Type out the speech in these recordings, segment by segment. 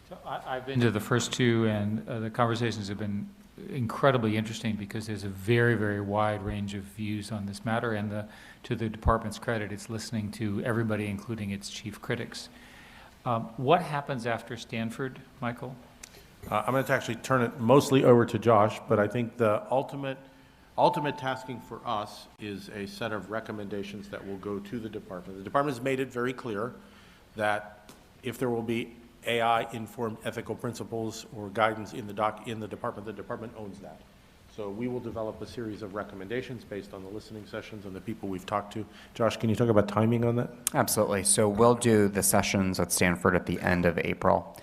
So I've been to the first two, and the conversations have been incredibly interesting because there's a very, very wide range of views on this matter, and to the department's credit, it's listening to everybody, including its chief critics. What happens after Stanford, Michael? I'm going to actually turn it mostly over to Josh, but I think the ultimate tasking for us is a set of recommendations that will go to the department. The department has made it very clear that if there will be AI-informed ethical principles or guidance in the department owns that. So we will develop a series of recommendations based on the listening sessions and the people we've talked to. Josh, can you talk about timing on that? Absolutely. So we'll do the sessions at Stanford at the end of April.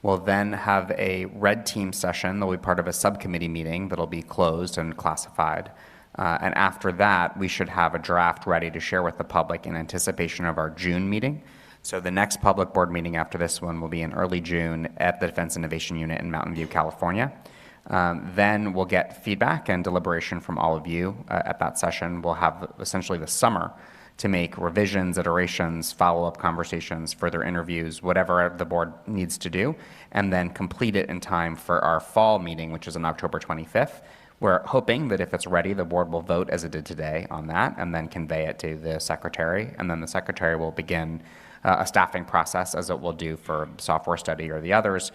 We'll then have a red team session that'll be part of a subcommittee meeting that'll be closed and classified. And after that, we should have a draft ready to share with the public in anticipation of our June meeting. So the next public board meeting after this one will be in early June at the Defense Innovation Unit in Mountain View, California. Then we'll get feedback and deliberation from all of you at that session. We'll have essentially the summer to make revisions, iterations, follow-up conversations, further interviews, whatever the board needs to do, and then complete it in time for our fall meeting, which is on October 25th. We're hoping that if it's ready, the board will vote as it did today on that and then convey it to the secretary, and then the secretary will begin a staffing process as it will do for software study or the others.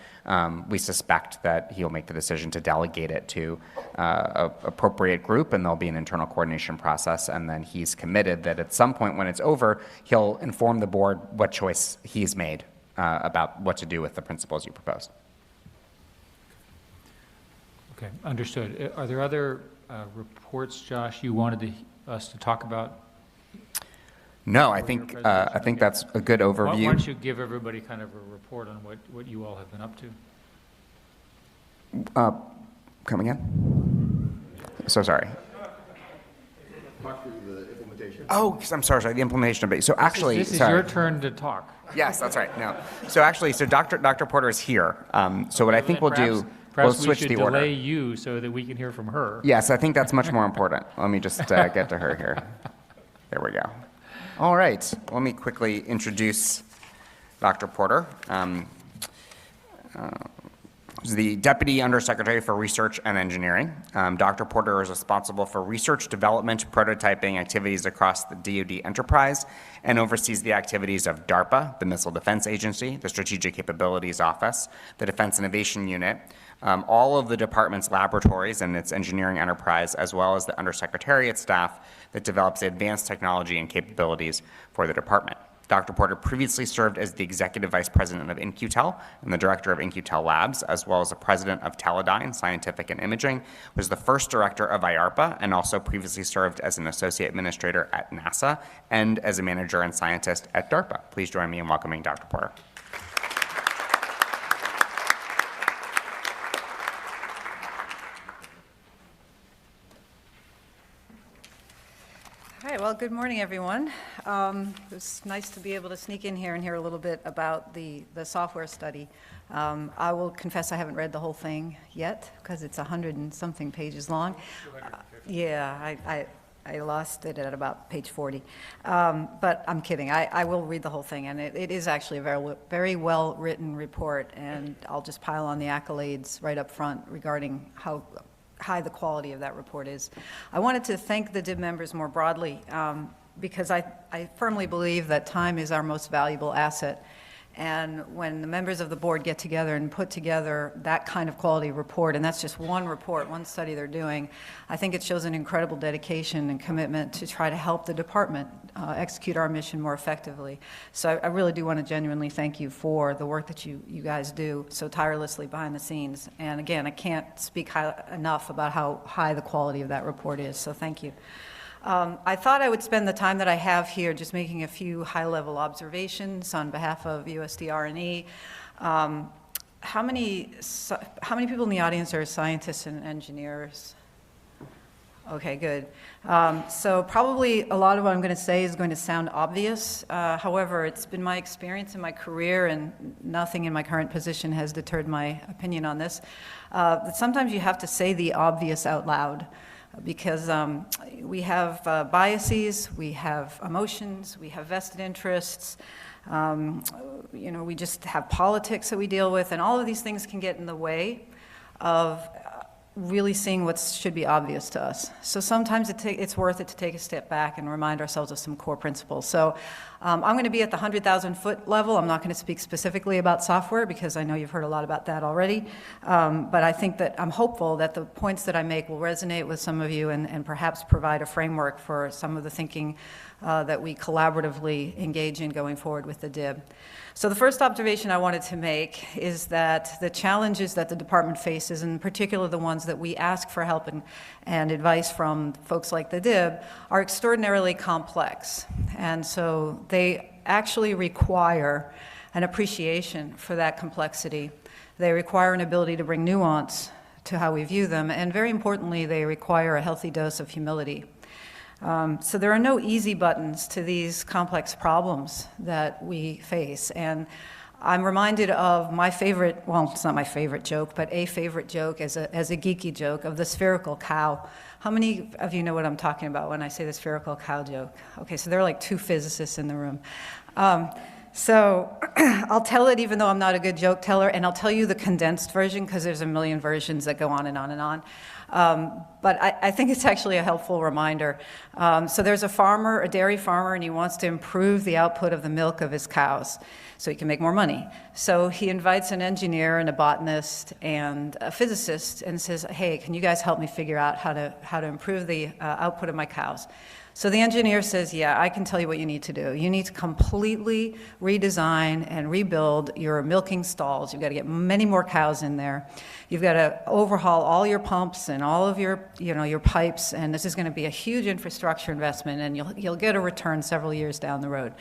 We suspect that he'll make the decision to delegate it to an appropriate group, and there'll be an internal coordination process, and then he's committed that at some point when it's over, he'll inform the board what choice he's made about what to do with the principles you proposed. Okay, understood. Are there other reports, Josh, you wanted us to talk about? No, I think that's a good overview. Why don't you give everybody kind of a report on what you all have been up to? Come again? So sorry. Talk through the implementation. Oh, I'm sorry, the implementation of it. So actually, this is your turn to talk. Yes, that's right. No. So actually, Dr. Porter is here. So what I think we'll do, we'll switch the order. Perhaps we should delay you so that we can hear from her. Yes, I think that's much more important. Let me just get to her here. There we go. All right, let me quickly introduce Dr. Porter. He's the Deputy Undersecretary for Research and Engineering. Dr. Porter is responsible for research, development, prototyping activities across the DoD enterprise and oversees the activities of DARPA, the Missile Defense Agency, the Strategic Capabilities Office, the Defense Innovation Unit, all of the department's laboratories and its engineering enterprise, as well as the Undersecretariat staff that develops the advanced technology and capabilities for the department. Dr. Porter previously served as the Executive Vice President of In-Q-Tel and the Director of In-Q-Tel Labs, as well as the President of Teledyne Scientific and Imaging, was the first Director of IARPA, and also previously served as an Associate Administrator at NASA and as a Manager and Scientist at DARPA. Please join me in welcoming Dr. Porter. All right, well, good morning, everyone. It's nice to be able to sneak in here and hear a little bit about the software study. I will confess I haven't read the whole thing yet because it's 100 and something pages long. Yeah, I lost it at about page 40. But I'm kidding. I will read the whole thing, and it is actually a very, very well-written report, and I'll just pile on the accolades right up front regarding how high the quality of that report is. I wanted to thank the DIB members more broadly because I firmly believe that time is our most valuable asset. And when the members of the board get together and put together that kind of quality report, and that's just one report, one study they're doing, I think it shows an incredible dedication and commitment to try to help the department execute our mission more effectively. So I really do want to genuinely thank you for the work that you guys do so tirelessly behind the scenes. And again, I can't speak enough about how high the quality of that report is, so thank you. I thought I would spend the time that I have here just making a few high-level observations on behalf of USDR&E. How many people in the audience are scientists and engineers? Okay, good. So probably a lot of what I'm going to say is going to sound obvious. However, it's been my experience in my career, and nothing in my current position has deterred my opinion on this, that sometimes you have to say the obvious out loud. Because we have biases, we have emotions, we have vested interests, We just have politics that we deal with, and all of these things can get in the way of really seeing what should be obvious to us. So sometimes it's worth it to take a step back and remind ourselves of some core principles. So I'm going to be at the 100,000-foot level. I'm not going to speak specifically about software because I know you've heard a lot about that already. But I think that I'm hopeful that the points that I make will resonate with some of you and perhaps provide a framework for some of the thinking that we collaboratively engage in going forward with the DIB. So the first observation I wanted to make is that the challenges that the department faces, in particular the ones that we ask for help and advice from folks like the DIB, are extraordinarily complex. And so they actually require an appreciation for that complexity. They require an ability to bring nuance to how we view them, and very importantly, they require a healthy dose of humility. So there are no easy buttons to these complex problems that we face. And I'm reminded of my favorite, well, it's not my favorite joke, but a favorite joke as a geeky joke of the spherical cow. How many of you know what I'm talking about when I say the spherical cow joke? Okay, so there are like 2 physicists in the room. So I'll tell it even though I'm not a good joke teller, and I'll tell you the condensed version because there's a million versions that go on and on and on. But I think it's actually a helpful reminder. So there's a dairy farmer, and he wants to improve the output of the milk of his cows so he can make more money. So he invites an engineer and a botanist and a physicist and says, hey, can you guys help me figure out how to improve the output of my cows? So the engineer says, yeah, I can tell you what you need to do. You need to completely redesign and rebuild your milking stalls. You've got to get many more cows in there. You've got to overhaul all your pumps and all of your pipes, and this is going to be a huge infrastructure investment, and you'll get a return several years down the road.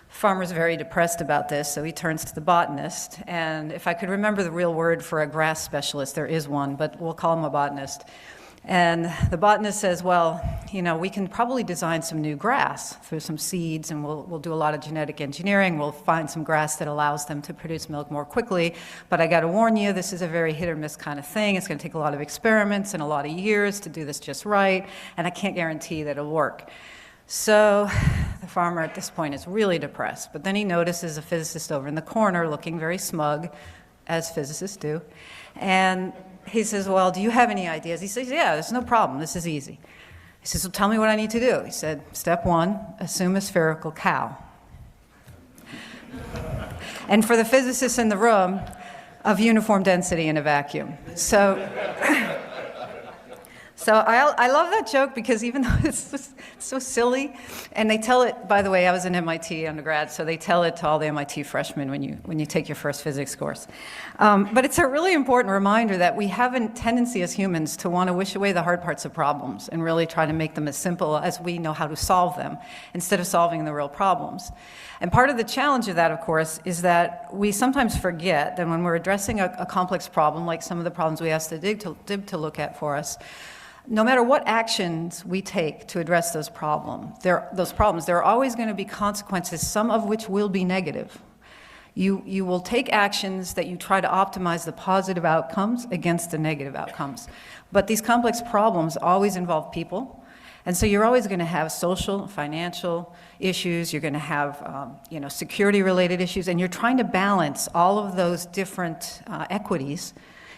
Farmer's very depressed about this, so he turns to the botanist, and if I could remember the real word for a grass specialist, there is one, but we'll call him a botanist. And the botanist says, well, we can probably design some new grass through some seeds, and we'll do a lot of genetic engineering. We'll find some grass that allows them to produce milk more quickly. But I got to warn you, this is a very hit or miss kind of thing. It's going to take a lot of experiments and a lot of years to do this just right, and I can't guarantee that it'll work. So the farmer at this point is really depressed. But then he notices a physicist over in the corner looking very smug, as physicists do. And he says, well, do you have any ideas? He says, yeah, there's no problem. This is easy. He says, well, tell me what I need to do. He said, step 1, assume a spherical cow. And for the physicists in the room, of uniform density in a vacuum. So I love that joke because even though it's so silly, and they tell it, by the way, I was an MIT undergrad, so they tell it to all the MIT freshmen when you take your first physics course. But it's a really important reminder that we have a tendency as humans to want to wish away the hard parts of problems and really try to make them as simple as we know how to solve them, instead of solving the real problems. And part of the challenge of that, of course, is that we sometimes forget that when we're addressing a complex problem, like some of the problems we asked the DIB to look at for us, no matter what actions we take to address those problems, there are always going to be consequences, some of which will be negative. You will take actions that you try to optimize the positive outcomes against the negative outcomes. But these complex problems always involve people. And so you're always going to have social, financial issues. You're going to have security-related issues. And you're trying to balance all of those different equities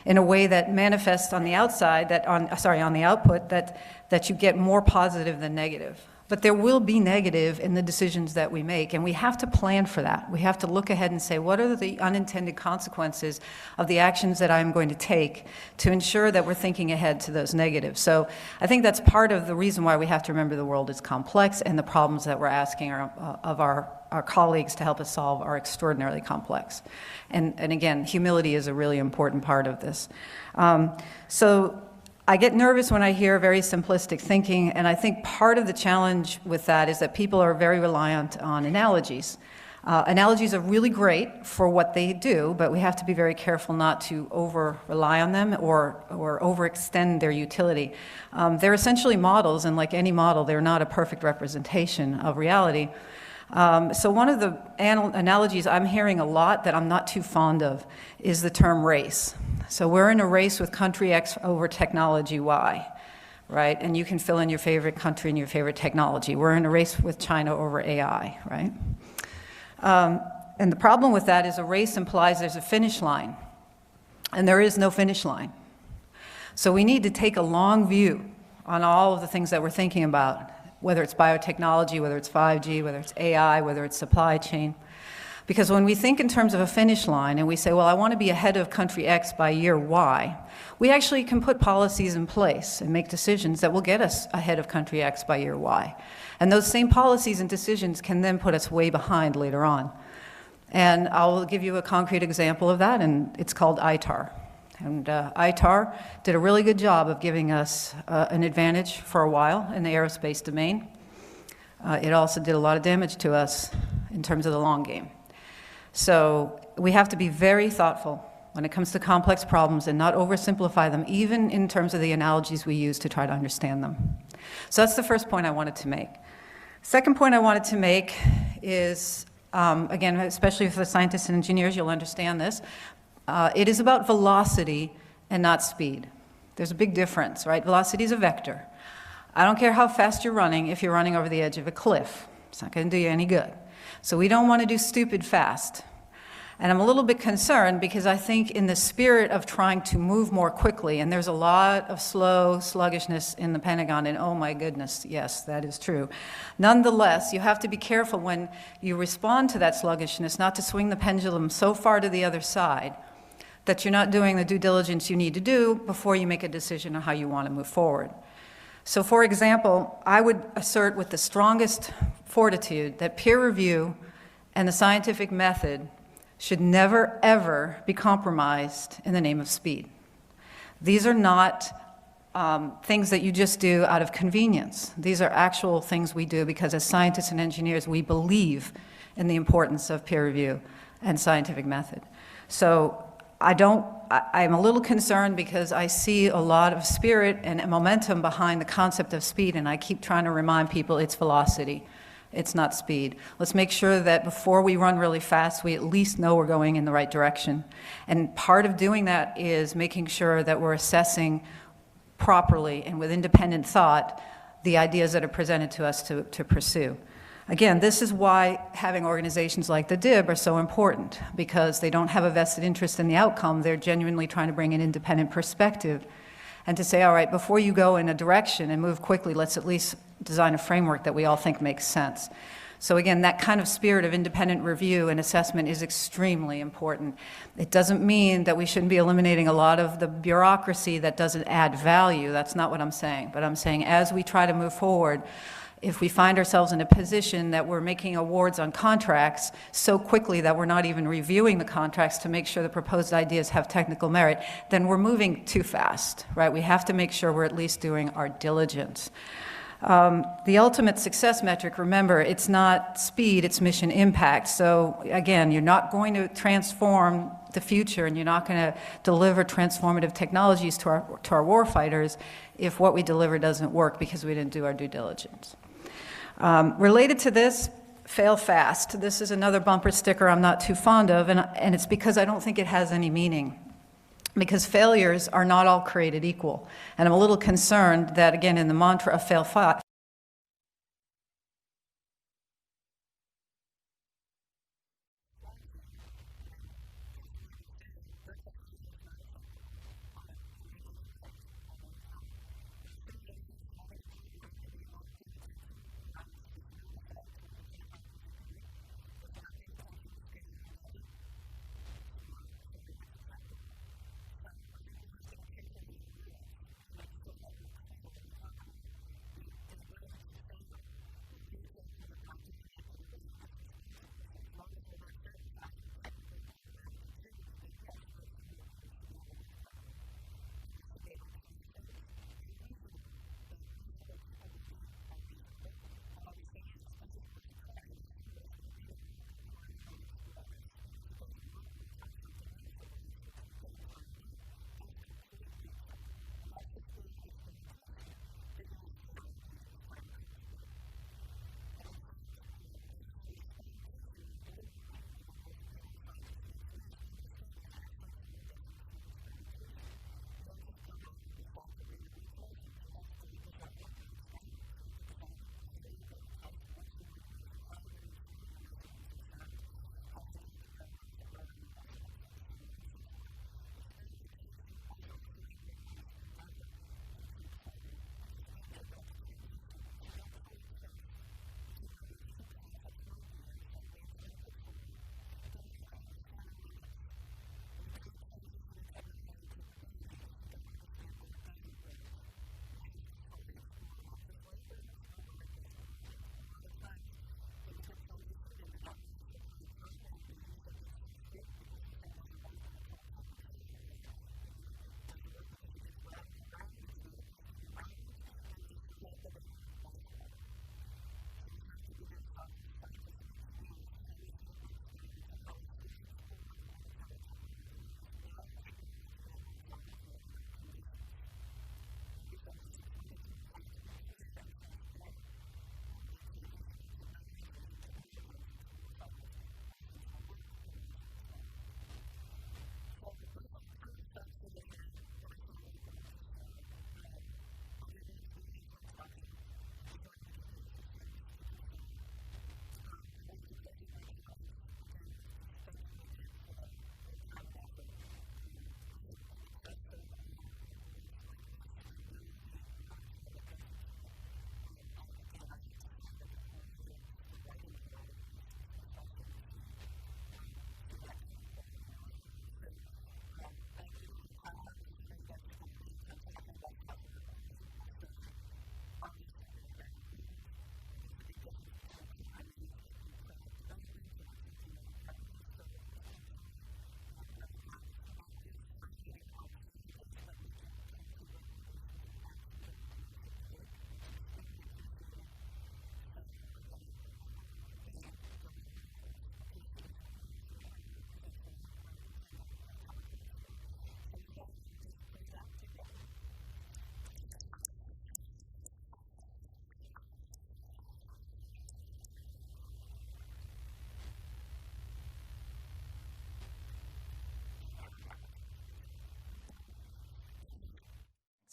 in a way that manifests on the outside, on the output, that you get more positive than negative. But there will be negative in the decisions that we make, and we have to plan for that. We have to look ahead and say, what are the unintended consequences of the actions that I'm going to take to ensure that we're thinking ahead to those negatives? So I think that's part of the reason why we have to remember the world is complex, and the problems that we're asking of our colleagues to help us solve are extraordinarily complex. And again, humility is a really important part of this. So I get nervous when I hear very simplistic thinking, and I think part of the challenge with that is that people are very reliant on analogies. Analogies are really great for what they do, but we have to be very careful not to over-rely on them or overextend their utility. They're essentially models, and like any model, they're not a perfect representation of reality. So one of the analogies I'm hearing a lot that I'm not too fond of is the term race. So we're in a race with country X over technology Y, right? And you can fill in your favorite country and your favorite technology. We're in a race with China over AI, right? And the problem with that is a race implies there's a finish line, and there is no finish line. So we need to take a long view on all of the things that we're thinking about, whether it's biotechnology, whether it's 5G, whether it's AI, whether it's supply chain. Because when we think in terms of a finish line and we say, well, I want to be ahead of country X by year Y, we actually can put policies in place and make decisions that will get us ahead of country X by year Y. And those same policies and decisions can then put us way behind later on. And I'll give you a concrete example of that, and it's called ITAR. And ITAR did a really good job of giving us an advantage for a while in the aerospace domain. It also did a lot of damage to us in terms of the long game. So we have to be very thoughtful when it comes to complex problems and not oversimplify them, even in terms of the analogies we use to try to understand them. So that's the first point I wanted to make. Second point I wanted to make is, again, especially for the scientists and engineers, you'll understand this. It is about velocity and not speed. There's a big difference, right? Velocity is a vector. I don't care how fast you're running if you're running over the edge of a cliff. It's not going to do you any good. So we don't want to do stupid fast. And I'm a little bit concerned because I think in the spirit of trying to move more quickly, and there's a lot of slow sluggishness in the Pentagon, and oh my goodness, yes, that is true. Nonetheless, you have to be careful when you respond to that sluggishness not to swing the pendulum so far to the other side that you're not doing the due diligence you need to do before you make a decision on how you want to move forward. So for example, I would assert with the strongest fortitude that peer review and the scientific method should never, ever be compromised in the name of speed. These are not things that you just do out of convenience. These are actual things we do because as scientists and engineers, we believe in the importance of peer review and scientific method. So I'm a little concerned because I see a lot of spirit and momentum behind the concept of speed, and I keep trying to remind people it's velocity. It's not speed. Let's make sure that before we run really fast, we at least know we're going in the right direction. And part of doing that is making sure that we're assessing properly and with independent thought the ideas that are presented to us to pursue. Again, this is why having organizations like the DIB are so important, because they don't have a vested interest in the outcome. They're genuinely trying to bring an independent perspective and to say, all right, before you go in a direction and move quickly, let's at least design a framework that we all think makes sense. So again, that kind of spirit of independent review and assessment is extremely important. It doesn't mean that we shouldn't be eliminating a lot of the bureaucracy that doesn't add value. That's not what I'm saying. But I'm saying as we try to move forward, if we find ourselves in a position that we're making awards on contracts so quickly that we're not even reviewing the contracts to make sure the proposed ideas have technical merit, then we're moving too fast, right? We have to make sure we're at least doing our diligence. The ultimate success metric, remember, it's not speed, it's mission impact. So again, you're not going to transform the future and you're not going to deliver transformative technologies to our warfighters if what we deliver doesn't work because we didn't do our due diligence. Related to this, fail fast. This is another bumper sticker I'm not too fond of, and it's because I don't think it has any meaning. Because failures are not all created equal. And I'm a little concerned that, again, in the mantra of fail fast,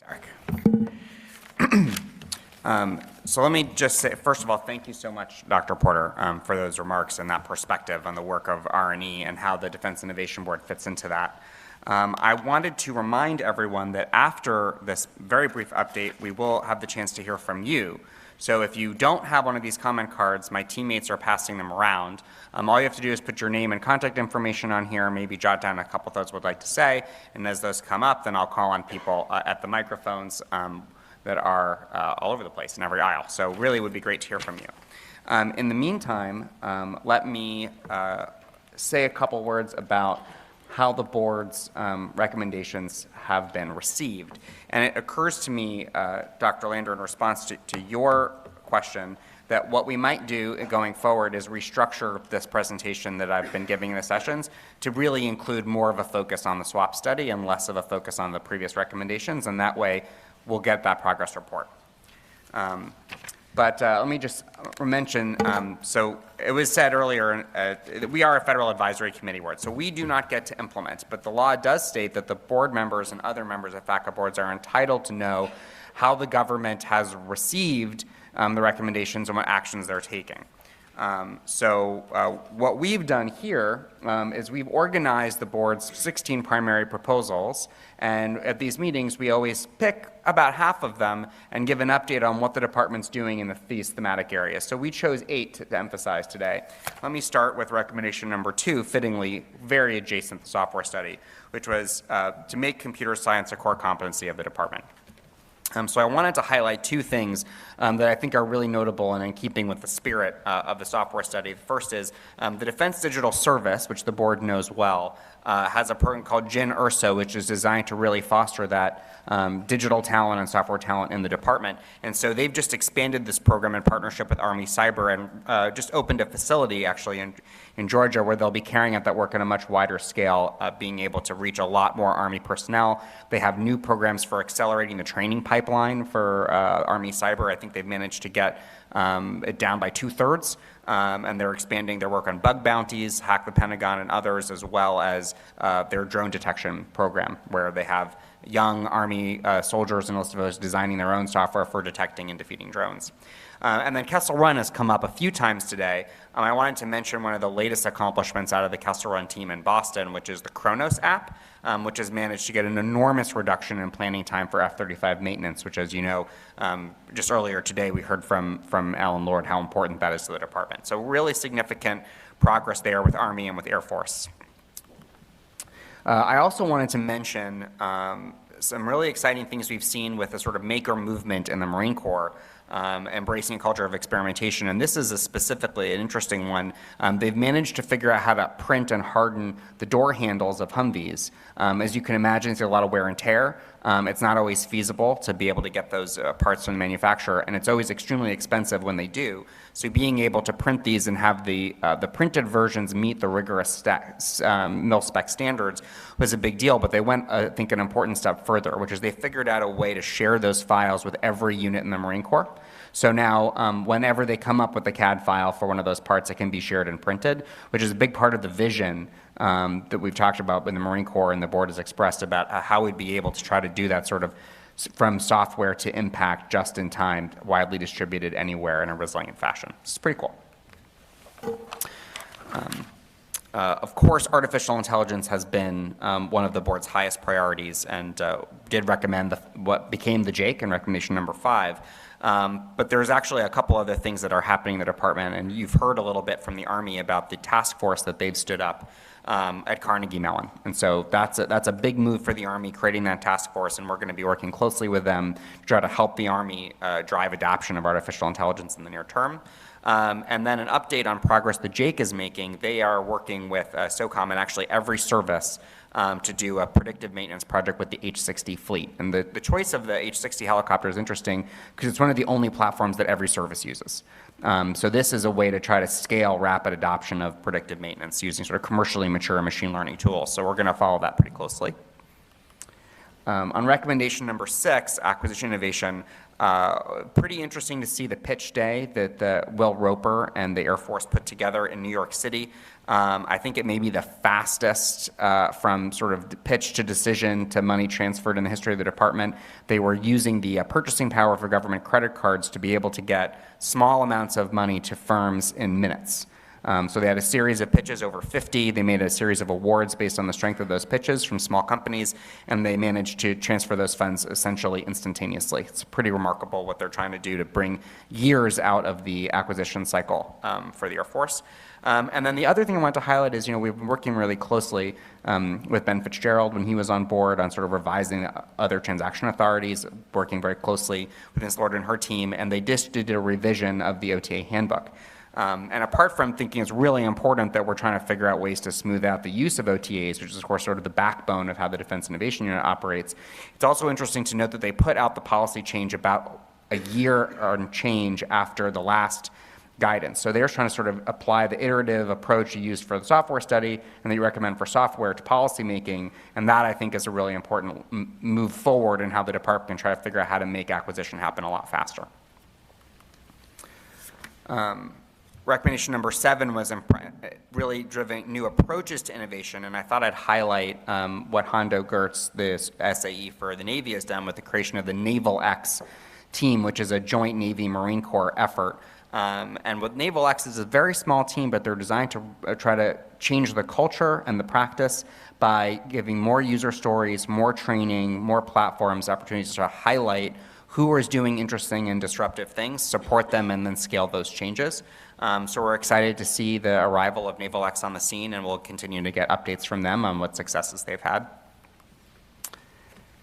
Eric. So let me just say, first of all, thank you so much, Dr. Porter, for those remarks and that perspective on the work of R&E and how the Defense Innovation Board fits into that. I wanted to remind everyone that after this very brief update, we will have the chance to hear from you. So if you don't have one of these comment cards, my teammates are passing them around. All you have to do is put your name and contact information on here, maybe jot down a couple thoughts would like to say, and as those come up, then I'll call on people at the microphones that are all over the place in every aisle. So really would be great to hear from you. In the meantime, let me say a couple words about how the board's recommendations have been received. And it occurs to me, Dr. Lander, in response to your question, that what we might do going forward is restructure this presentation that I've been giving in the sessions to really include more of a focus on the SWAP study and less of a focus on the previous recommendations, and that way we'll get that progress report. But let me just mention, so it was said earlier, that we are a federal advisory committee board, so we do not get to implement, but the law does state that the board members and other members of FACA boards are entitled to know how the government has received the recommendations and what actions they're taking. So what we've done here is we've organized the board's 16 primary proposals, and at these meetings we always pick about half of them and give an update on what the department's doing in these thematic areas. So we chose 8 to emphasize today. Let me start with recommendation number 2, fittingly very adjacent to the software study, which was to make computer science a core competency of the department. So I wanted to highlight 2 things that I think are really notable and in keeping with the spirit of the software study. The first is the Defense Digital Service, which the board knows well, has a program called GIN-URSO, which is designed to really foster that digital talent and software talent in the department. And so they've just expanded this program in partnership with Army Cyber and just opened a facility actually in Georgia where they'll be carrying out that work on a much wider scale, being able to reach a lot more Army personnel. They have new programs for accelerating the training pipeline for Army Cyber. I think they've managed to get it down by 2/3, and they're expanding their work on bug bounties, Hack the Pentagon, and others, as well as their drone detection program, where they have young Army soldiers and enlisted designing their own software for detecting and defeating drones. And then Kessel Run has come up a few times today. I wanted to mention one of the latest accomplishments out of the Kessel Run team in Boston, which is the Kronos app, which has managed to get an enormous reduction in planning time for F-35 maintenance, which, as you know, just earlier today we heard from Alan Lord how important that is to the department. So really significant progress there with Army and with Air Force. I also wanted to mention some really exciting things we've seen with the sort of maker movement in the Marine Corps, embracing a culture of experimentation. And this is specifically an interesting one. They've managed to figure out how to print and harden the door handles of Humvees. As you can imagine, there's a lot of wear and tear. It's not always feasible to be able to get those parts from the manufacturer, and it's always extremely expensive when they do. So being able to print these and have the printed versions meet the rigorous mil-spec standards was a big deal, but they went, I think, an important step further, which is they figured out a way to share those files with every unit in the Marine Corps. So now, whenever they come up with a CAD file for one of those parts, it can be shared and printed, which is a big part of the vision that we've talked about in the Marine Corps, and the board has expressed about how we'd be able to try to do that sort of from software to impact just in time, widely distributed anywhere in a resilient fashion. It's pretty cool. Of course, artificial intelligence has been one of the board's highest priorities, and did recommend what became the JAKE in recommendation number 5. But there's actually a couple other things that are happening in the department, and you've heard a little bit from the Army about the task force that they've stood up at Carnegie Mellon. And so that's a big move for the Army, creating that task force, and we're going to be working closely with them to try to help the Army drive adoption of artificial intelligence in the near term. And then an update on progress the JAKE is making. They are working with SOCOM and actually every service to do a predictive maintenance project with the H-60 fleet. And the choice of the H-60 helicopter is interesting because it's one of the only platforms that every service uses. So this is a way to try to scale rapid adoption of predictive maintenance using sort of commercially mature machine learning tools. So we're going to follow that pretty closely. On recommendation number 6, acquisition innovation, pretty interesting to see the pitch day that Will Roper and the Air Force put together in New York City. I think it may be the fastest from sort of pitch to decision to money transferred in the history of the department. They were using the purchasing power for government credit cards to be able to get small amounts of money to firms in minutes. So they had a series of pitches, over 50. They made a series of awards based on the strength of those pitches from small companies, and they managed to transfer those funds essentially instantaneously. It's pretty remarkable what they're trying to do to bring years out of the acquisition cycle for the Air Force. And then the other thing I want to highlight is, we've been working really closely with Ben Fitzgerald when he was on board on sort of revising other transaction authorities, working very closely with Ms. Lord and her team, and they just did a revision of the OTA handbook. And apart from thinking it's really important that we're trying to figure out ways to smooth out the use of OTAs, which is, of course, sort of the backbone of how the Defense Innovation Unit operates, it's also interesting to note that they put out the policy change about a year and change after the last guidance. So they're trying to sort of apply the iterative approach you used for the software study and that you recommend for software to policymaking, and that, I think, is a really important move forward in how the department can try to figure out how to make acquisition happen a lot faster. Recommendation number 7 was really driven new approaches to innovation, and I thought I'd highlight what Hondo Gertz, the SAE for the Navy, has done with the creation of the Naval X team, which is a joint Navy-Marine Corps effort. And with Naval X is a very small team, but they're designed to try to change the culture and the practice by giving more user stories, more training, more platforms, opportunities to highlight who is doing interesting and disruptive things, support them, and then scale those changes. So we're excited to see the arrival of Naval X on the scene, and we'll continue to get updates from them on what successes they've had.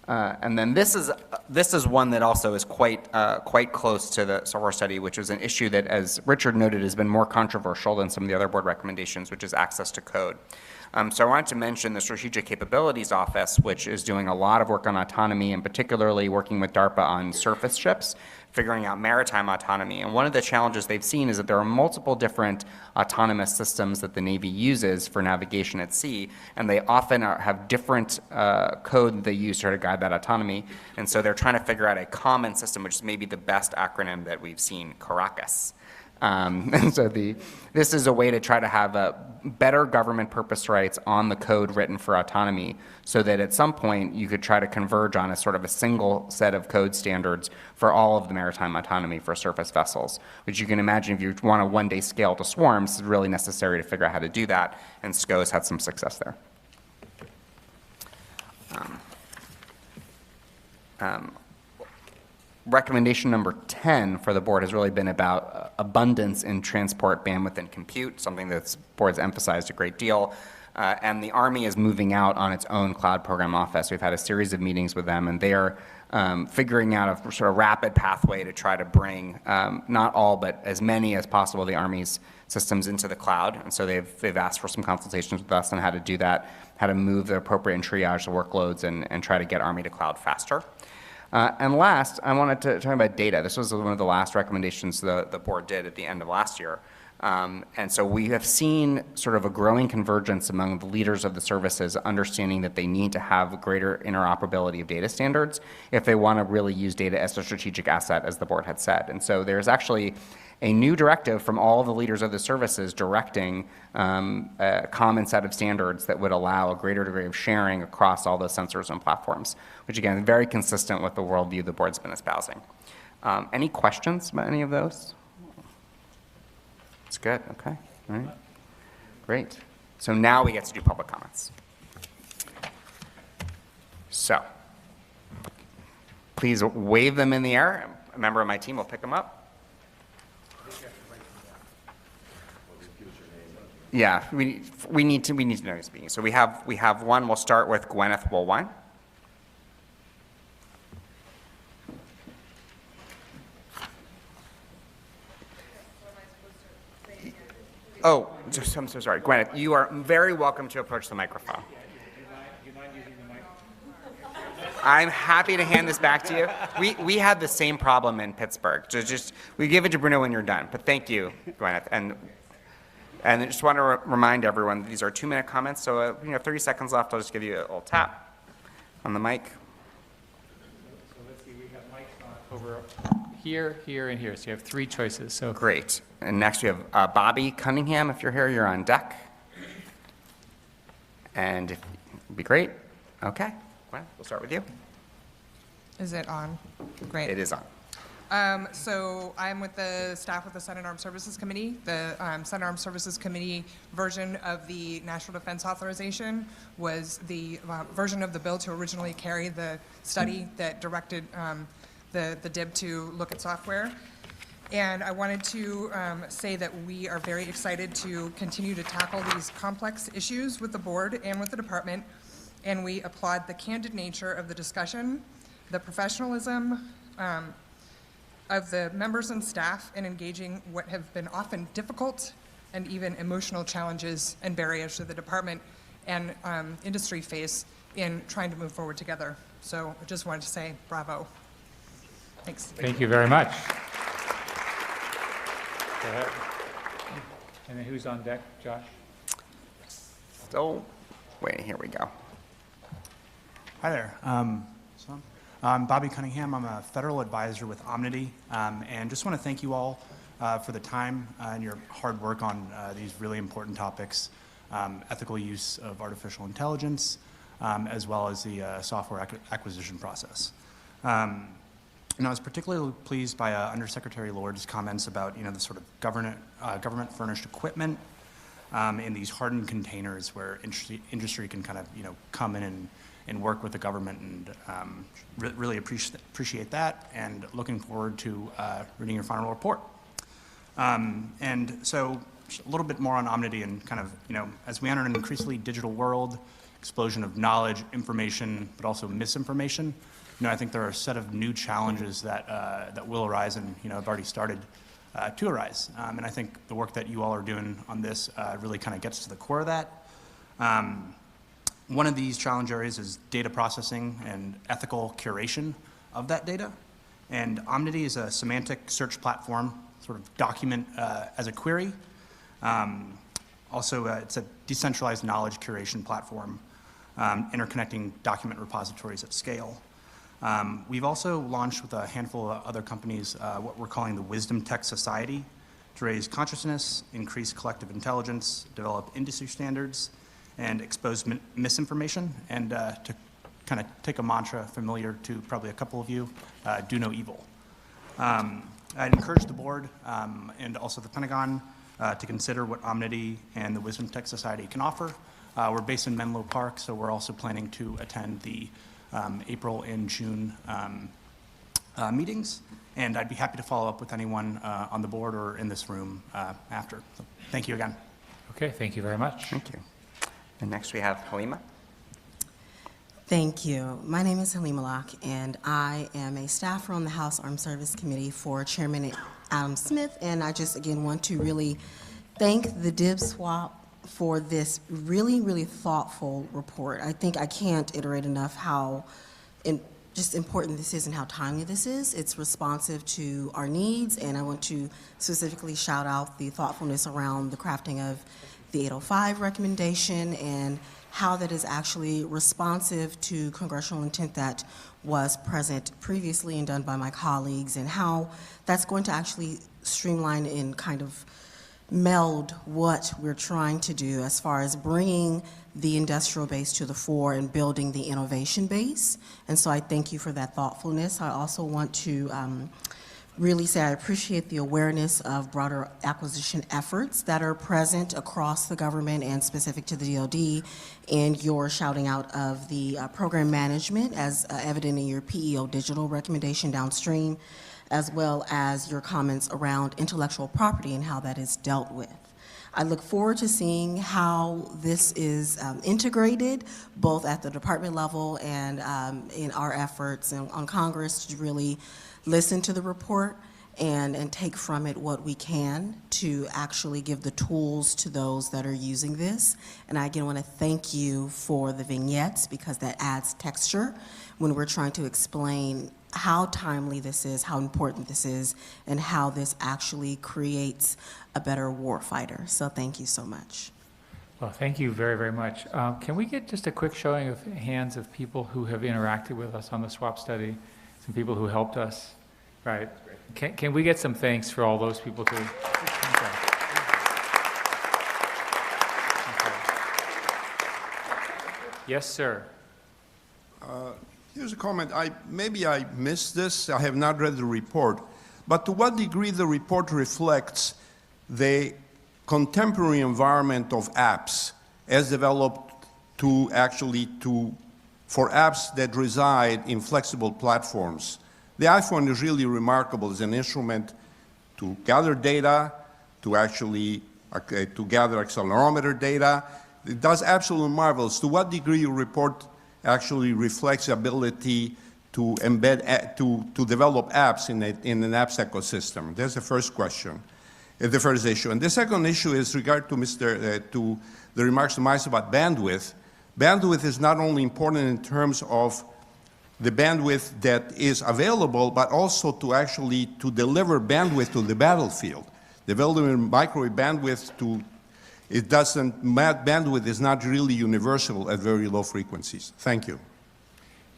And then this is one that also is quite close to the software study, which is an issue that, as Richard noted, has been more controversial than some of the other board recommendations, which is access to code. So I wanted to mention the Strategic Capabilities Office, which is doing a lot of work on autonomy, and particularly working with DARPA on surface ships, figuring out maritime autonomy. And one of the challenges they've seen is that there are multiple different autonomous systems that the Navy uses for navigation at sea, and they often have different code that they use to try to guide that autonomy. And so they're trying to figure out a common system, which is maybe the best acronym that we've seen, Caracas. And so this is a way to try to have better government purpose rights on the code written for autonomy, so that at some point you could try to converge on a sort of a single set of code standards for all of the maritime autonomy for surface vessels, which you can imagine if you want a one-day scale to swarms, it's really necessary to figure out how to do that, and SCO has had some success there. Recommendation number 10 for the board has really been about abundance in transport, bandwidth, and compute, something that the board's emphasized a great deal. And the Army is moving out on its own cloud program office. We've had a series of meetings with them, and they are figuring out a sort of rapid pathway to try to bring not all, but as many as possible of the Army's systems into the cloud. And so they've asked for some consultations with us on how to do that, how to move the appropriate and triage the workloads and try to get Army to cloud faster. And last, I wanted to talk about data. This was one of the last recommendations the board did at the end of last year. And so we have seen sort of a growing convergence among the leaders of the services, understanding that they need to have greater interoperability of data standards if they want to really use data as a strategic asset, as the board had said. And so there's actually a new directive from all the leaders of the services directing a common set of standards that would allow a greater degree of sharing across all those sensors and platforms, which again, is very consistent with the worldview the board's been espousing. Any questions about any of those? It's good, okay, all right, great. So now we get to do public comments. So, please wave them in the air. A member of my team will pick them up. Yeah, we need to know who's speaking. So we have one. We'll start with Gwyneth Woolwine. Oh, I'm so sorry, Gwyneth. You are very welcome to approach the microphone. Do you mind using the mic? I'm happy to hand this back to you. We had the same problem in Pittsburgh. So we give it to Bruno when you're done. But thank you, Gwyneth. And I just want to remind everyone that these are 2-minute comments. So 30 seconds left. I'll just give you a little tap on the mic. over here, here, and here. So you have 3 choices. So Great. And next we have Bobby Cunningham. If you're here, you're on deck. And if, it'd be great. Okay. Well, we'll start with you. Is it on? Great. It is on. So I'm with the staff with the Senate Armed Services Committee. The Senate Armed Services Committee version of the National Defense Authorization was the version of the bill to originally carry the study that directed the DIB to look at software. And I wanted to say that we are very excited to continue to tackle these complex issues with the board and with the department. And we applaud the candid nature of the discussion, the professionalism of the members and staff in engaging what have been often difficult and even emotional challenges and barriers that the department and industry face in trying to move forward together. So I just wanted to say bravo. Thanks. thank you very much. Go ahead. And then who's on deck? Josh? So, wait, here we go. Hi there. I'm Bobby Cunningham. I'm a federal advisor with Omnity, and just want to thank you all for the time and your hard work on these really important topics, ethical use of artificial intelligence, as well as the software acquisition process. And I was particularly pleased by Undersecretary Lord's comments about, the sort of government-furnished equipment in these hardened containers where industry can kind of, come in and work with the government, and really appreciate that, and looking forward to reading your final report. And so a little bit more on Omnity and kind of, as we enter an increasingly digital world, explosion of knowledge, information, but also misinformation, I think there are a set of new challenges that will arise and, have already started to arise. And I think the work that you all are doing on this really kind of gets to the core of that. One of these challenge areas is data processing and ethical curation of that data. And Omnity is a semantic search platform, sort of document as a query. Also, it's a decentralized knowledge curation platform, interconnecting document repositories at scale. We've also launched with a handful of other companies what we're calling the Wisdom Tech Society to raise consciousness, increase collective intelligence, develop industry standards, and expose misinformation, and to kind of take a mantra familiar to probably a couple of you, do no evil. I'd encourage the board and also the Pentagon to consider what Omnity and the Wisdom Tech Society can offer. We're based in Menlo Park, so we're also planning to attend the April and June meetings, and I'd be happy to follow up with anyone on the board or in this room after. So thank you again. Okay, thank you very much. Thank you. And next we have Halima. Thank you. My name is Halima Locke, and I am a staffer on the House Armed Service Committee for Chairman Adam Smith, and I just, again, want to really thank the DIB swap for this really, really thoughtful report. I think I can't iterate enough how just important this is and how timely this is. It's responsive to our needs, and I want to specifically shout out the thoughtfulness around the crafting of the 805 recommendation and how that is actually responsive to congressional intent that was present previously and done by my colleagues, and how that's going to actually streamline and kind of meld what we're trying to do as far as bringing the industrial base to the fore and building the innovation base. And so I thank you for that thoughtfulness. I also want to really say I appreciate the awareness of broader acquisition efforts that are present across the government and specific to the DoD, and your shouting out of the program management as evident in your PEO digital recommendation downstream, as well as your comments around intellectual property and how that is dealt with. I look forward to seeing how this is integrated, both at the department level and in our efforts on Congress to really listen to the report and take from it what we can to actually give the tools to those that are using this. And I again want to thank you for the vignettes, because that adds texture when we're trying to explain how timely this is, how important this is, and how this actually creates a better warfighter. So thank you so much. Well, thank you very, very much. Can we get just a quick showing of hands of people who have interacted with us on the SWAP study, some people who helped us? Right. Can we get some thanks for all those people too? Okay. Yes, sir. Here's a comment. Maybe I missed this. I have not read the report. But to what degree the report reflects the contemporary environment of apps as developed for apps that reside in flexible platforms? The iPhone is really remarkable as an instrument to gather data, to gather accelerometer data. It does absolute marvels. To what degree your report actually reflects the ability to embed, to develop apps in an apps ecosystem? That's the first question, the first issue. And the second issue is regard to to the remarks of Mice about bandwidth. Bandwidth is not only important in terms of the bandwidth that is available, but also to deliver bandwidth to the battlefield. Developing microwave bandwidth bandwidth is not really universal at very low frequencies. Thank you.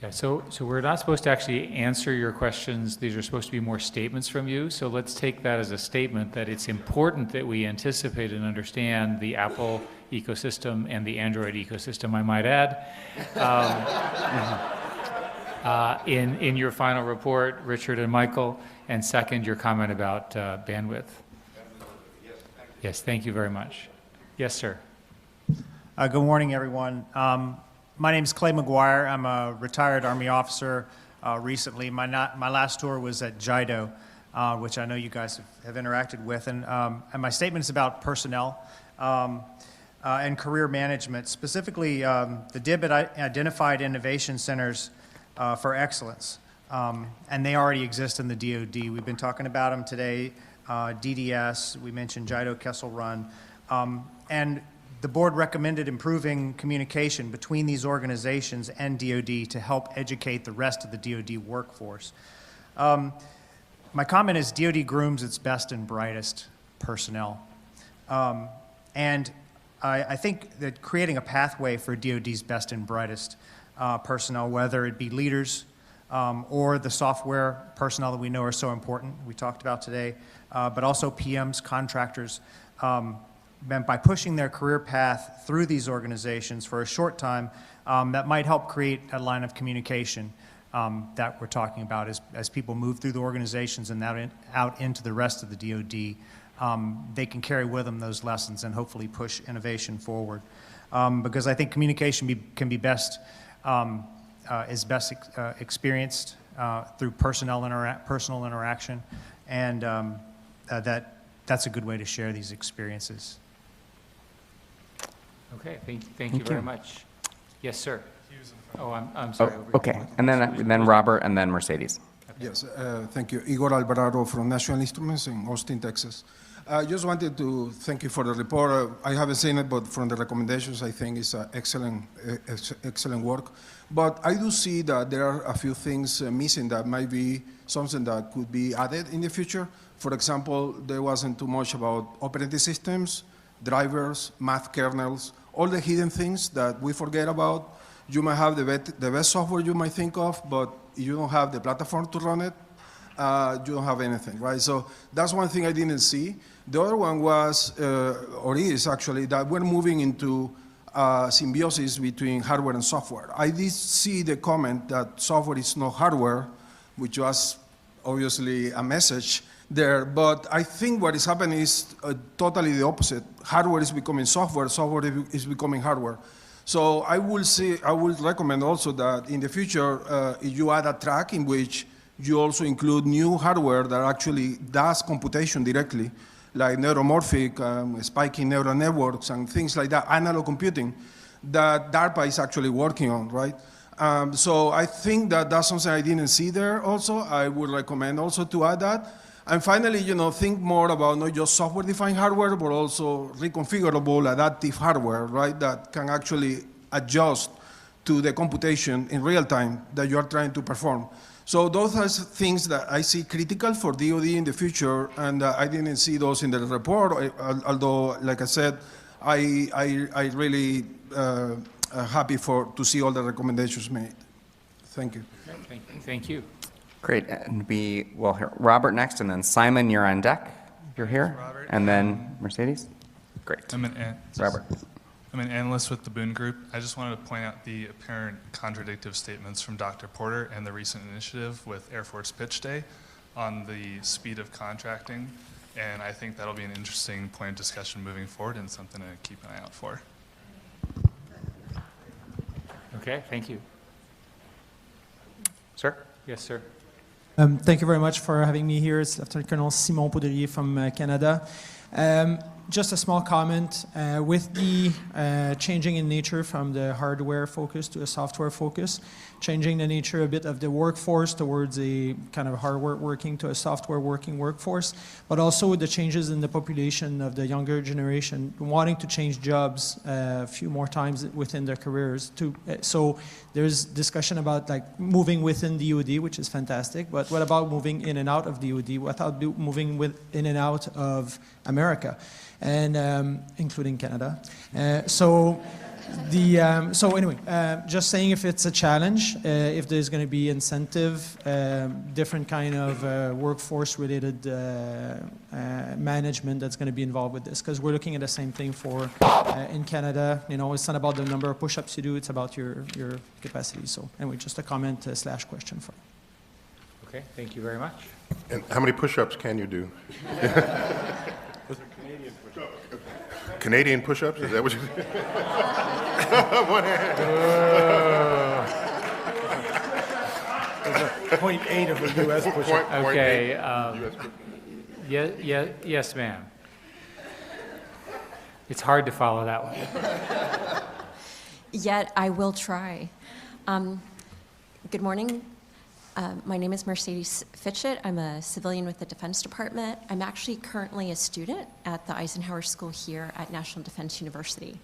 Yeah, so we're not supposed to actually answer your questions. These are supposed to be more statements from you. So let's take that as a statement that it's important that we anticipate and understand the Apple ecosystem and the Android ecosystem, I might add. In your final report, Richard and Michael, and second, your comment about bandwidth. Yes, thank you very much. Yes, sir. Good morning, everyone. My name is Clay McGuire. I'm a retired Army officer recently. My last tour was at JIDO, which I know you guys have interacted with. And my statement is about personnel and career management. Specifically, the DIB identified innovation centers for excellence, and they already exist in the DoD. We've been talking about them today, DDS, we mentioned JIDO Kessel Run, and the board recommended improving communication between these organizations and DoD to help educate the rest of the DoD workforce. My comment is DoD grooms its best and brightest personnel. And I think that creating a pathway for DoD's best and brightest personnel, whether it be leaders or the software personnel that we know are so important, we talked about today, but also PMs, contractors, by pushing their career path through these organizations for a short time, that might help create a line of communication that we're talking about as people move through the organizations and out into the rest of the DoD. They can carry with them those lessons and hopefully push innovation forward. Because I think communication is best experienced through personal interaction, and that's a good way to share these experiences. Okay, thank you very much. Yes, sir. Oh, I'm sorry. Okay, and then Robert, and then Mercedes. Okay. Yes, thank you. Igor Alvarado from National Instruments in Austin, Texas. I just wanted to thank you for the report. I haven't seen it, but from the recommendations, I think it's excellent work. But I do see that there are a few things missing that might be something that could be added in the future. For example, there wasn't too much about operating systems, drivers, math kernels, all the hidden things that we forget about. You might have the best software you might think of, but you don't have the platform to run it. You don't have anything, right? So that's one thing I didn't see. The other one was, or is actually, that we're moving into symbiosis between hardware and software. I did see the comment that software is not hardware, which was obviously a message there, but I think what is happening is totally the opposite. Hardware is becoming software, software is becoming hardware. So I would recommend also that in the future, you add a track in which you also include new hardware that actually does computation directly, like neuromorphic, spiking neural networks, and things like that, analog computing, that DARPA is actually working on, right? So I think that that's something I didn't see there also. I would recommend also to add that. And finally, think more about not just software-defined hardware, but also reconfigurable adaptive hardware, right, that can actually adjust to the computation in real time that you are trying to perform. So those are things that I see critical for DoD in the future, and I didn't see those in the report, although, like I said, I really happy to see all the recommendations made. Thank you. Thank you. Great, and we will hear Robert next, and then Simon, you're on deck. You're here. Robert. And then Mercedes. Great. Robert. I'm an analyst with the Boone Group. I just wanted to point out the apparent contradictive statements from Dr. Porter and the recent initiative with Air Force Pitch Day on the speed of contracting. And I think that'll be an interesting point of discussion moving forward and something to keep an eye out for. Okay, thank you. Sir? Yes, sir. Thank you very much for having me here. It's Lieutenant Colonel Simon Poudrier from Canada. Just a small comment. With the changing in nature from the hardware focus to a software focus, changing the nature a bit of the workforce towards a kind of hardware working to a software working workforce, but also the changes in the population of the younger generation wanting to change jobs a few more times within their careers too. So there's discussion about like moving within DoD, which is fantastic, but what about moving in and out of DoD? What about moving in and out of America? And including Canada. So anyway, just saying if it's a challenge, if there's going to be incentive, different kind of workforce-related management that's going to be involved with this, because we're looking at the same thing for in Canada. You know, it's not about the number of push-ups you do; it's about your capacity. So anyway, just a comment / question for. Okay, thank you very much. And how many push-ups can you do? Canadian push-ups? Is that what you One hand. 0.8 of a U.S. push-up. Okay. Yes, ma'am. It's hard to follow that one. Yet I will try. Good morning. My name is Mercedes Fitchett. I'm a civilian with the Defense Department. I'm actually currently a student at the Eisenhower School here at National Defense University.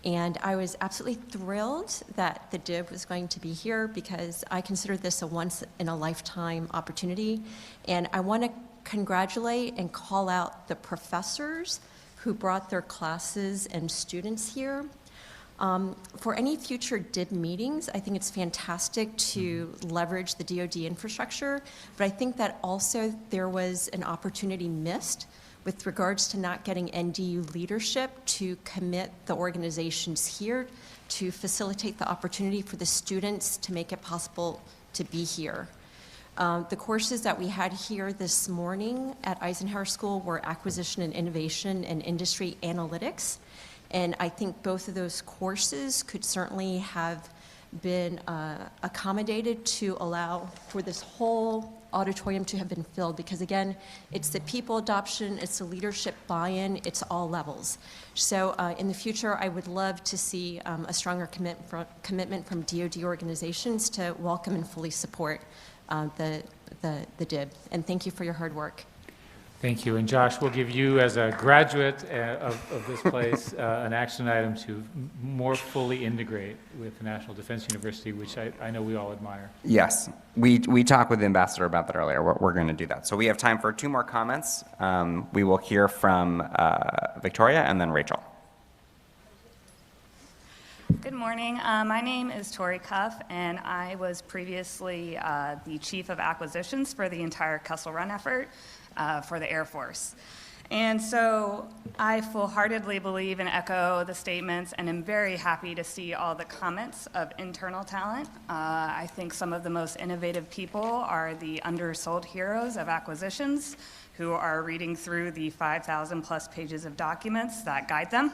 And I was absolutely thrilled that the DIB was going to be here because I consider this a once-in-a-lifetime opportunity. And I want to congratulate and call out the professors who brought their classes and students here. For any future DIB meetings, I think it's fantastic to leverage the DoD infrastructure, but I think that also there was an opportunity missed with regards to not getting NDU leadership to commit the organizations here to facilitate the opportunity for the students to make it possible to be here. The courses that we had here this morning at Eisenhower School were Acquisition and Innovation and Industry Analytics. And I think both of those courses could certainly have been accommodated to allow for this whole auditorium to have been filled, because again, it's the people adoption, it's the leadership buy-in, it's all levels. So in the future, I would love to see a stronger commitment from DoD organizations to welcome and fully support the DIB. And thank you for your hard work. Thank you. And Josh, we'll give you, as a graduate of this place, an action item to more fully integrate with the National Defense University, which I know we all admire. Yes, we talked with the ambassador about that earlier. We're going to do that. So we have time for 2 more comments. We will hear from Victoria and then Rachel. Good morning. My name is Tori Cuff, and I was previously the Chief of Acquisitions for the entire Kessel Run effort for the Air Force. And so I full-heartedly believe and echo the statements, and am very happy to see all the comments of internal talent. I think some of the most innovative people are the undersold heroes of acquisitions who are reading through the 5,000 plus pages of documents that guide them.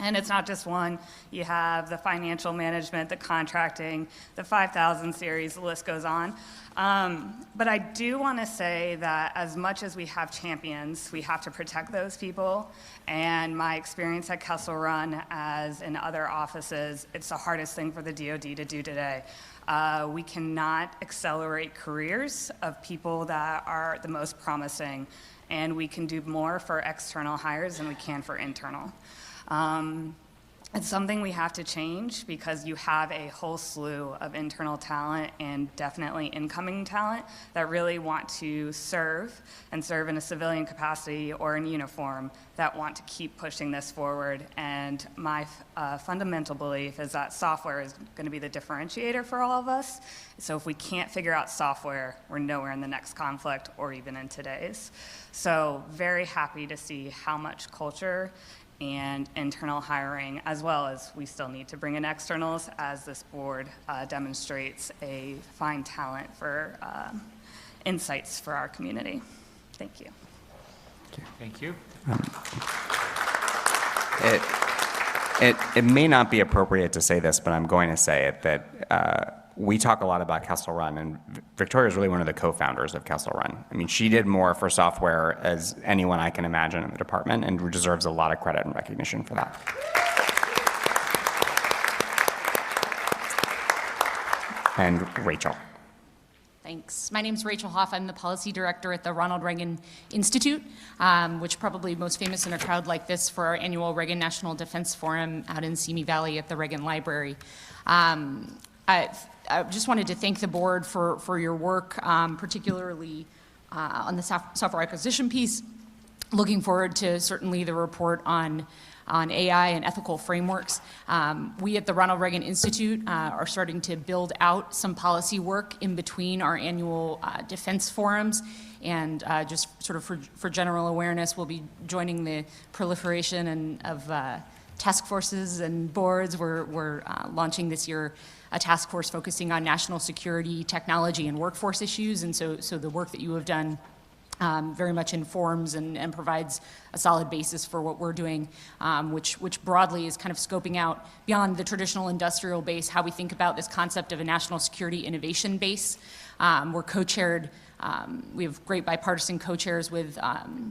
And it's not just one. You have the financial management, the contracting, the 5,000 series, the list goes on. But I do want to say that as much as we have champions, we have to protect those people. And my experience at Kessel Run, as in other offices, it's the hardest thing for the DoD to do today. We cannot accelerate careers of people that are the most promising. And we can do more for external hires than we can for internal. It's something we have to change because you have a whole slew of internal talent and definitely incoming talent that really want to serve and serve in a civilian capacity or in uniform that want to keep pushing this forward. And my fundamental belief is that software is going to be the differentiator for all of us. So if we can't figure out software, we're nowhere in the next conflict or even in today's. So very happy to see how much culture and internal hiring, as well as we still need to bring in externals as this board demonstrates a fine talent for insights for our community. Thank you. Thank you. It may not be appropriate to say this, but I'm going to say it, that we talk a lot about Kessel Run, and Victoria is really one of the co-founders of Kessel Run. I mean, she did more for software as anyone I can imagine in the department, and deserves a lot of credit and recognition for that. And Rachel. Thanks. My name is Rachel Hoff. I'm the policy director at the Ronald Reagan Institute, which probably most famous in a crowd like this for our annual Reagan National Defense Forum out in Simi Valley at the Reagan Library. I just wanted to thank the board for your work, particularly on the software acquisition piece. Looking forward to certainly the report on AI and ethical frameworks. We at the Ronald Reagan Institute are starting to build out some policy work in between our annual defense forums. And just sort of for general awareness, we'll be joining the proliferation of task forces and boards. We're launching this year a task force focusing on national security, technology, and workforce issues. And so the work that you have done very much informs and provides a solid basis for what we're doing, which broadly is kind of scoping out beyond the traditional industrial base, how we think about this concept of a national security innovation base. We're co-chaired, we have great bipartisan co-chairs with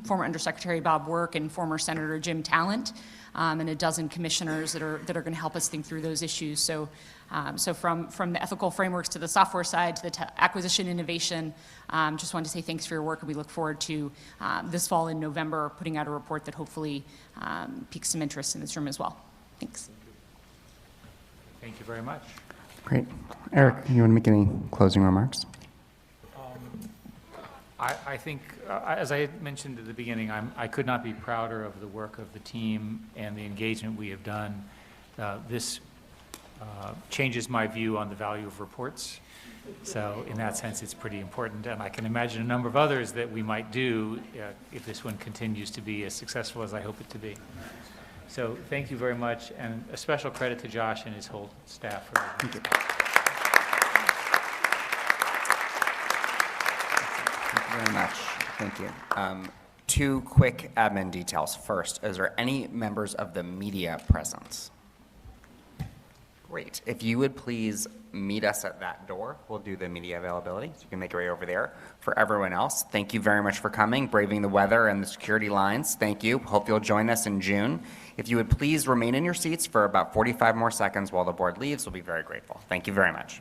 former Undersecretary Bob Work and former Senator Jim Talent, and a dozen commissioners that are going to help us think through those issues. So from the ethical frameworks to the software side to the acquisition innovation, just wanted to say thanks for your work, and we look forward to this fall in November putting out a report that hopefully piques some interest in this room as well. Thanks. Thank you very much. Great. Eric, you want to make any closing remarks? I think, as I had mentioned at the beginning, I could not be prouder of the work of the team and the engagement we have done. This changes my view on the value of reports. So in that sense, it's pretty important. And I can imagine a number of others that we might do if this one continues to be as successful as I hope it to be. So thank you very much, and a special credit to Josh and his whole staff. Thank you. Very much. Thank you. Two quick admin details. First, is there any members of the media present? Great. If you would please meet us at that door, we'll do the media availability, so you can make your way over there. For everyone else, thank you very much for coming, braving the weather and the security lines. Thank you. Hope you'll join us in June. If you would please remain in your seats for about 45 more seconds while the board leaves, we'll be very grateful. Thank you very much.